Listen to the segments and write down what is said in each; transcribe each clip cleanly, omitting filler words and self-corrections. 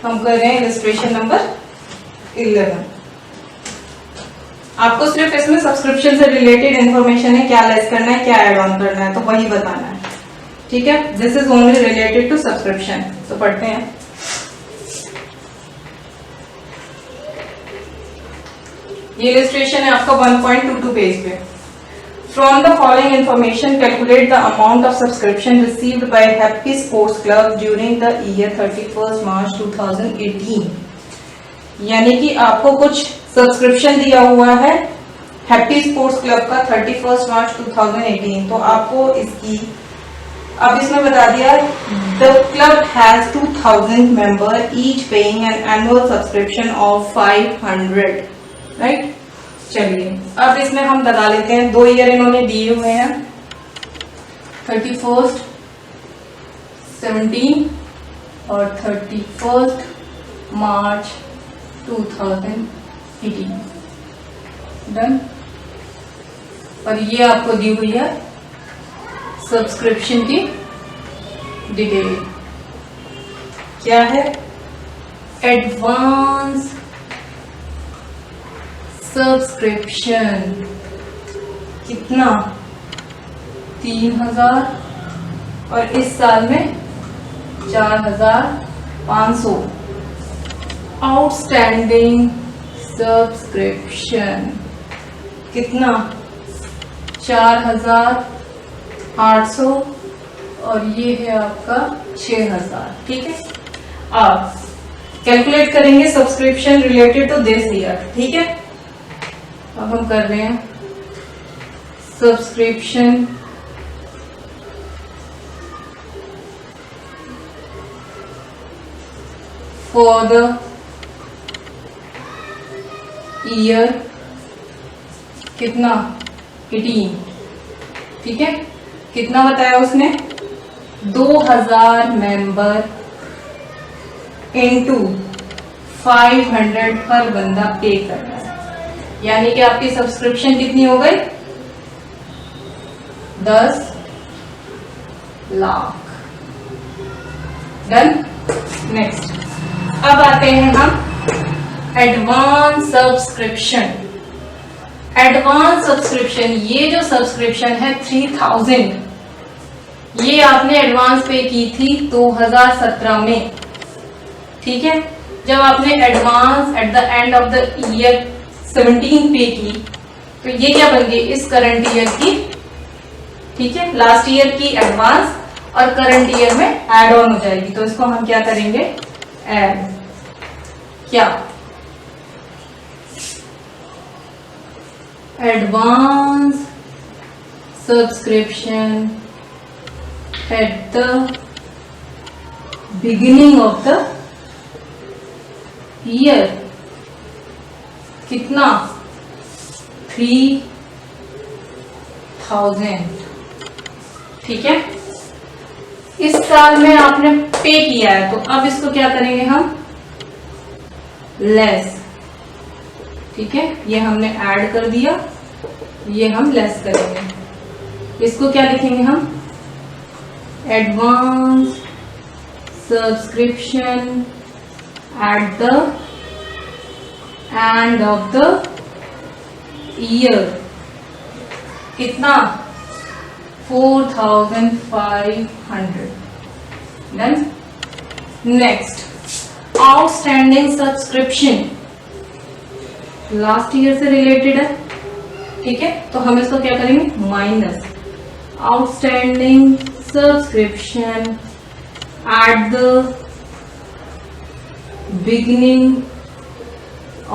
हम कर रहे हैं इलस्ट्रेशन नंबर 11। आपको सिर्फ इसमें सब्सक्रिप्शन से रिलेटेड इंफॉर्मेशन है, क्या लेस करना है, क्या ऐड ऑन करना है, तो वही बताना है। ठीक है, this is only related to subscription. तो पढ़ते हैं। ये इलस्ट्रेशन है आपका 1.22 पेज पे। From the following information, calculate the amount of subscription received by Happy Sports Club during the year 31st March 2018। यानी कि आपको कुछ सब्सक्रिप्शन दिया हुआ है हैप्पी स्पोर्ट्स क्लब का 31 मार्च 2018। तो आपको इसकी अब इसमें बता दिया, the club has 2000 member each paying an annual subscription of 500, right. चलिए अब इसमें हम बता लेते हैं, 2 ईयर इन्होंने दिए हुए हैं, 31st 17 और 31st मार्च 2018। डन। और ये आपको दी हुई है सब्सक्रिप्शन की डिटेल। क्या है? एडवांस सब्सक्रिप्शन कितना? 3000 और इस साल में 4500। आउटस्टैंडिंग सब्सक्रिप्शन कितना? 4800 और ये है आपका 6000। ठीक है, आप कैलकुलेट करेंगे subscription related to this year. ठीक है, अब हम कर रहे हैं सब्सक्रिप्शन फॉर द ईयर कितना? 18। ठीक है, कितना बताया उसने? 2000 मेंबर इनटू 500 हर बंदा पे करना है। यानी कि आपकी सब्सक्रिप्शन कितनी हो गई? 10 लाख। डन। नेक्स्ट, अब आते हैं हम एडवांस सब्सक्रिप्शन। एडवांस सब्सक्रिप्शन, ये जो सब्सक्रिप्शन है 3000, ये आपने एडवांस पे की थी 2017 में। ठीक है, जब आपने advance at the end of the year 17 पे की, तो ये क्या बन गई? इस करंट ईयर की। ठीक है, लास्ट ईयर की एडवांस और करंट ईयर में ऐड ऑन हो जाएगी। तो इसको हम क्या करेंगे? ऐड। क्या? Advance subscription at the beginning of the year कितना? 3000। ठीक है, इस साल में आपने पे किया है, तो अब इसको क्या करेंगे हम? लेस। ठीक है, ये हमने ऐड कर दिया, ये हम लेस करेंगे। इसको क्या लिखेंगे हम? Advance subscription at the end of the year कितना? 4500। Done. Next, outstanding subscription last year से रिलेटेड है। ठीक है, तो हम इसको क्या करेंगे? Minus outstanding subscription at the beginning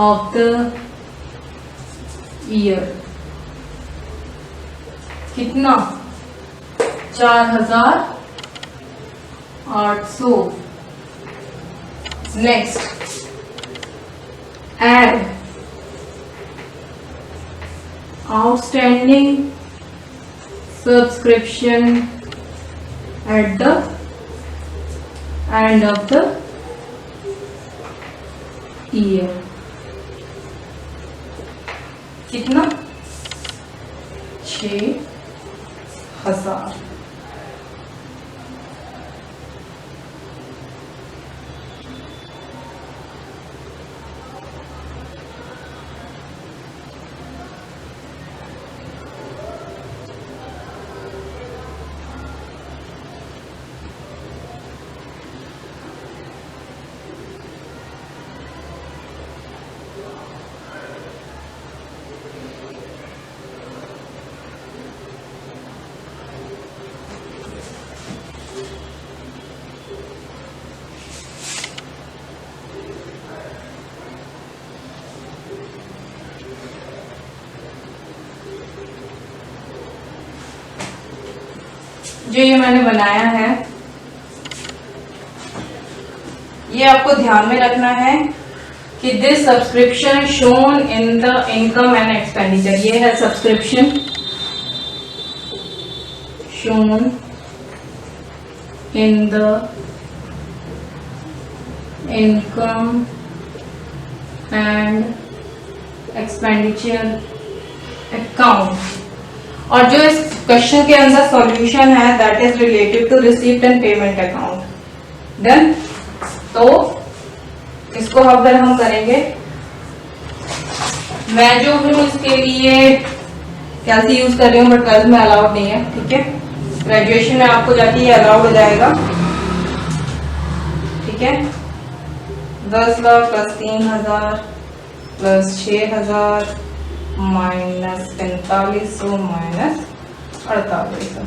of the year कितना? 4800। Next, add outstanding subscription at the end of the year कितना? 6000। जो ये मैंने बनाया है, ये आपको ध्यान में रखना है कि this subscription shown in the income and expenditure. ये है subscription shown in the income and expenditure account, और जो इस क्वेश्चन के अंदर सॉल्यूशन है that is related to receipt and payment account. Then तो इसको अगर हम करेंगे, मैं जो हूँ इसके लिए कैसे यूज कर रही हूँ, बट 12th में अलाउड नहीं है, ठीक है। ग्रेजुएशन में आपको जाके ये अलाउड हो जाएगा, ठीक है। 10 lakh plus 3,000 plus 6,000 minus 4500 minus 4800,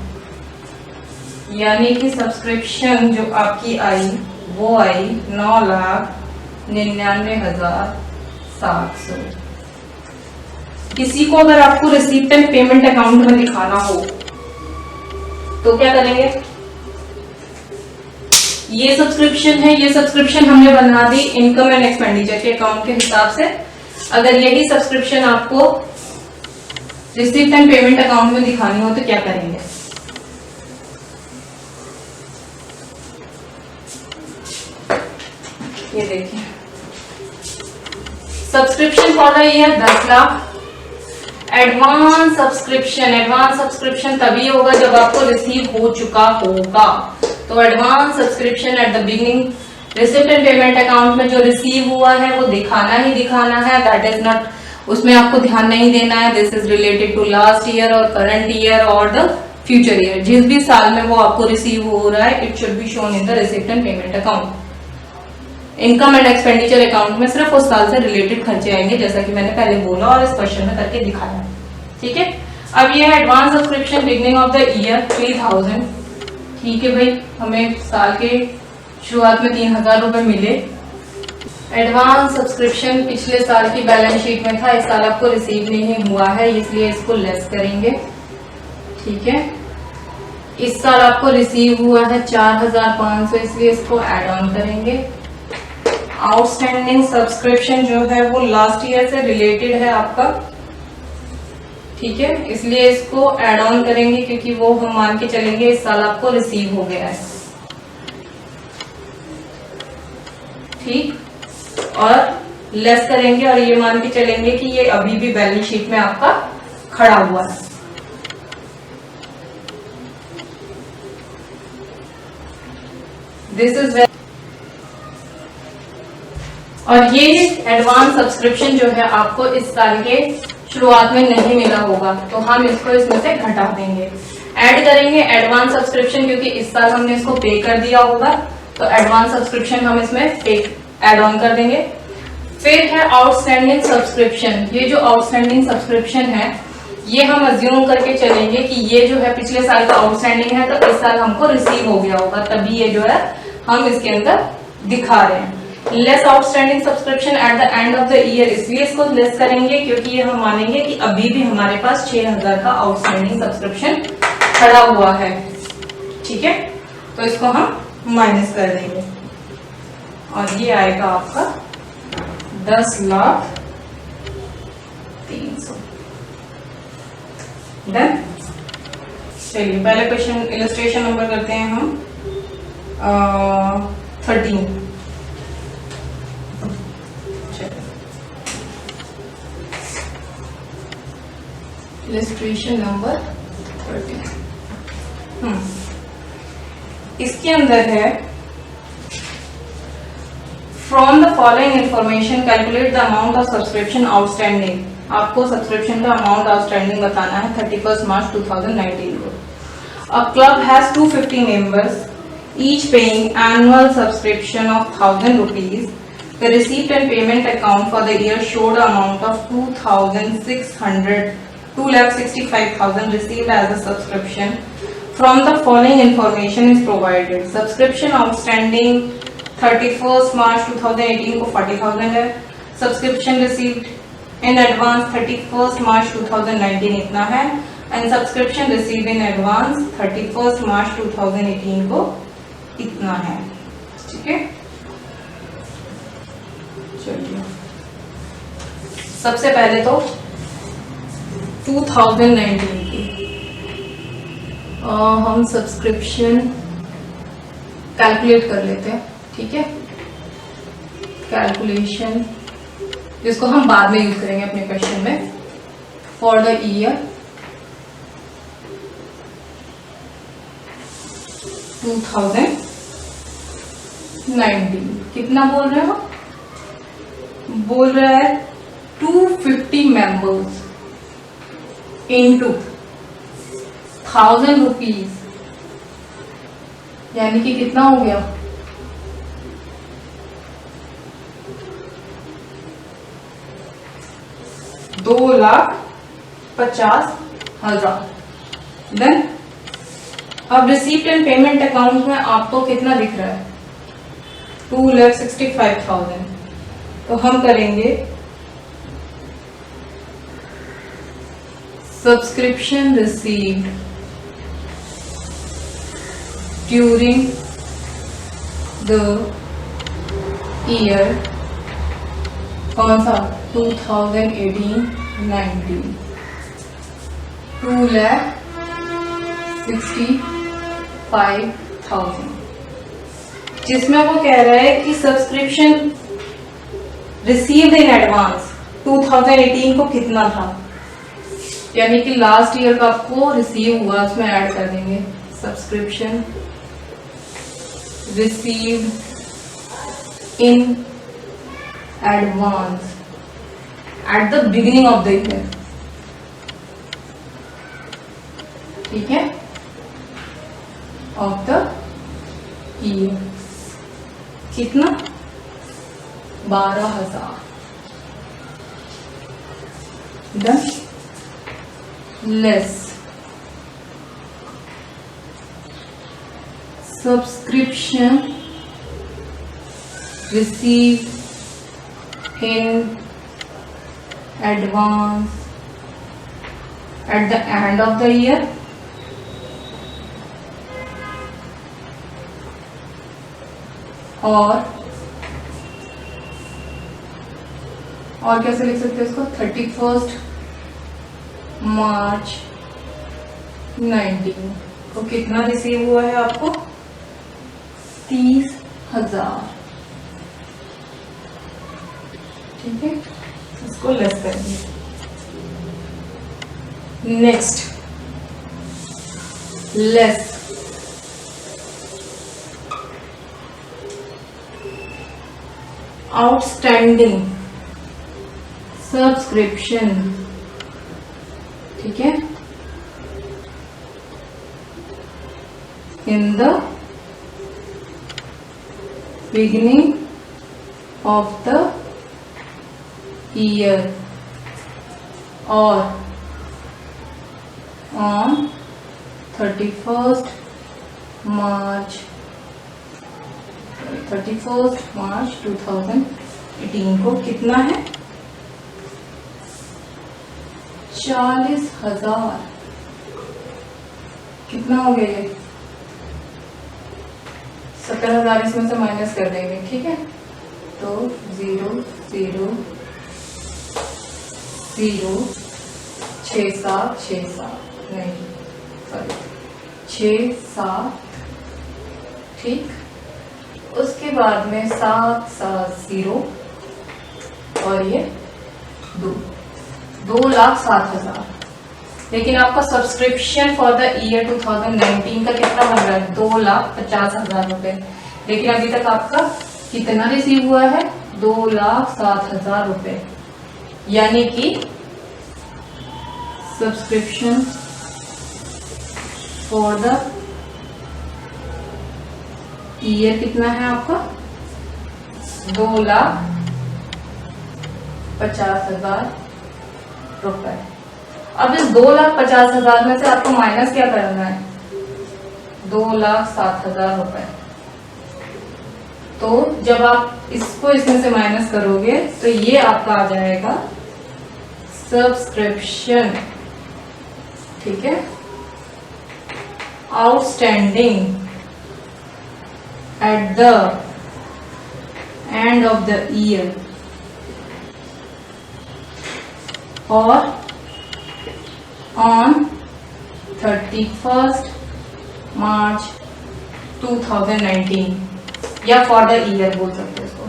यानी कि सब्सक्रिप्शन जो आपकी आई वो आई 9,99,700। किसी को अगर आपको रिसीप्ट एंड पेमेंट अकाउंट में दिखाना हो तो क्या करेंगे, ये सब्सक्रिप्शन है, ये सब्सक्रिप्शन हमने बना दी इनकम एंड एक्सपेंडिचर के अकाउंट के हिसाब से। अगर यही सब्सक्रिप्शन आपको रिसीप्ट एंड पेमेंट अकाउंट में दिखानी हो तो क्या करेंगे, ये देखिए, subscription for the year 10 lakh. Advance subscription तभी होगा जब आपको रिसीव हो चुका होगा। तो advance subscription at the beginning, receipt and payment account में जो रिसीव हुआ है वो दिखाना ही दिखाना है, दैट इज नॉट, उसमें आपको ध्यान नहीं देना है this is related to last year और करंट ईयर और द फ्यूचर ईयर। जिस भी साल में वो आपको रिसीव हो रहा है it should be shown in the receipt and payment account. Income and expenditure account में सिर्फ उस साल से रिलेटेड खर्चे आएंगे, जैसा कि मैंने पहले बोला और इस क्वेश्चन में करके दिखाया, ठीक है। अब ये है advance subscription beginning of the year 3000, ठीक है भाई, हमें साल के शुरुआत में 3,000 रुपए मिले। एडवांस सब्सक्रिप्शन पिछले साल की बैलेंस शीट में था, इस साल आपको रिसीव नहीं हुआ है इसलिए इसको लेस करेंगे, ठीक है। इस साल आपको रिसीव हुआ है 4,500 इसलिए इसको ऐड ऑन करेंगे। आउटस्टैंडिंग सब्सक्रिप्शन जो है वो लास्ट ईयर से रिलेटेड है आपका, ठीक है, इसलिए इसको ऐड ऑन करेंगे क्योंकि वो हम मान के चलेंगे इस साल आपको रिसीव हो गया है, ठीक, और लेस करेंगे और ये मान के चलेंगे कि ये अभी भी बैलेंस शीट में आपका खड़ा हुआ है। दिस इज, और ये एडवांस सब्सक्रिप्शन जो है आपको इस साल के शुरुआत में नहीं मिला होगा तो हम इसको इसमें से घटा देंगे, ऐड करेंगे एडवांस सब्सक्रिप्शन क्योंकि इस साल हमने इसको पे कर दिया होगा तो एडवांस सब्सक्रिप्शन हम इसमें पे ऐड ऑन कर देंगे। फिर है आउटस्टैंडिंग सब्सक्रिप्शन, ये जो आउटस्टैंडिंग सब्सक्रिप्शन है ये हम अज्यूम करके चलेंगे कि ये जो है पिछले साल का आउटस्टैंडिंग है तो इस साल हमको रिसीव हो गया होगा, तभी ये जो है हम इसके अंदर दिखा रहे हैं। Less outstanding subscription at the end of the year, इसलिए इसको लेस करेंगे क्योंकि ये हम मानेंगे कि अभी भी हमारे पास 6,000 का आउटस्टैंडिंग सब्सक्रिप्शन खड़ा हुआ है, ठीक है, तो इसको हम माइनस कर देंगे और ये आएगा आपका 10,03,000। डन। चलिए पहले क्वेश्चन इलस्ट्रेशन नंबर करते हैं हम 13। Illustration number 13। इसके अंदर है from the following information calculate the amount of subscription outstanding. आपको सब्सक्रिप्शन का अमाउंट आउटस्टैंडिंग बताना है 31 मार्च 2019 को। A club has 250 members each paying annual subscription of 1000 rupees. The receipt and payment account for the year showed amount of 2,65,000 received as a subscription. From the following information is provided. Subscription outstanding 31st March 2018 को 40,000 है. Subscription received in advance 31 मार्च 2019 इतना है, and subscription receive in advance 31 मार्च 2018 को इतना है। ठीक है, चलिए सबसे पहले तो 2019 की हम सब्सक्रिप्शन कैलकुलेट कर लेते हैं। ठीक है, कैलकुलेशन जिसको हम बाद में यूज करेंगे अपने क्वेश्चन में। फॉर द ईयर 2019 कितना बोल रहे हो? बोल रहा है 250 मेंबर्स इनटू 1000 रुपीज, यानी कि कितना हो गया? 2,50,000। देन अब रिसीप्ट एंड पेमेंट अकाउंट में आपको कितना दिख रहा है? 2,65,000। तो हम करेंगे subscription received during the year, कौन सा? 2018-19, 2,65,000, जिसमें वो कह रहा है कि सब्सक्रिप्शन रिसीव्ड इन एडवांस 2018 को कितना था, यानी कि लास्ट ईयर का आपको रिसीव हुआ उसमें ऐड कर देंगे। Subscription received in advance at the beginning of the year. ठीक है, ऑफ द ईयर कितना? 12,000। Done. Less subscription receive in advance at the end of the year, और कैसे लिख सकते हैं इसको? 31 मार्च 19 को कितना रिसीव हुआ है आपको? 30,000। ठीक है, इसको लेस करेंगे। Next, less outstanding subscription. ठीक है, in the beginning of the year और ऑन 31 मार्च 2018 को कितना है? 40,000। कितना हो गया ये? 70,000 इसमें से माइनस कर देंगे। ठीक है, तो 0 0 0 6 7 6 7 नहीं सॉरी 6 7। ठीक, उसके बाद में 7 7 0 और ये 2,07,000। लेकिन आपका सब्सक्रिप्शन फॉर द ईयर 2019 का कितना बन रहा है? 2,50,000 रुपए। लेकिन अभी तक आपका कितना रिसीव हुआ है? 2,07,000 रुपए, यानी कि सब्सक्रिप्शन फॉर द ईयर कितना है आपका? 2,50,000 रुपए। अब इस 2,50,000 में से आपको माइनस क्या करना है? 2,07,000 रुपए। तो जब आप इसको इसमें से माइनस करोगे तो ये आपका आ जाएगा सब्सक्रिप्शन, ठीक है, outstanding at the end of the year और ऑन 31st March 2019, या फॉर द ईयर बोल सकते हैं इसको,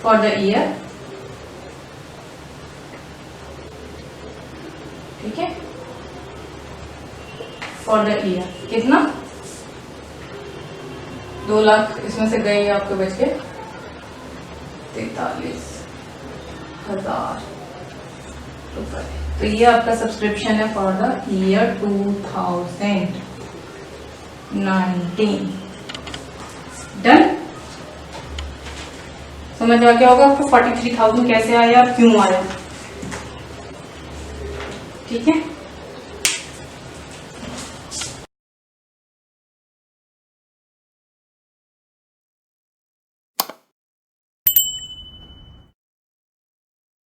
फॉर द ईयर, ठीक है, फॉर द ईयर। कितना? 2 लाख इसमें से गए आपके बच के 43,000 रुपए। तो ये आपका सब्सक्रिप्शन है फॉर द ईयर 2019। डन? समझ आ गया होगा आपको 43,000 कैसे आया, क्यों आया, ठीक है।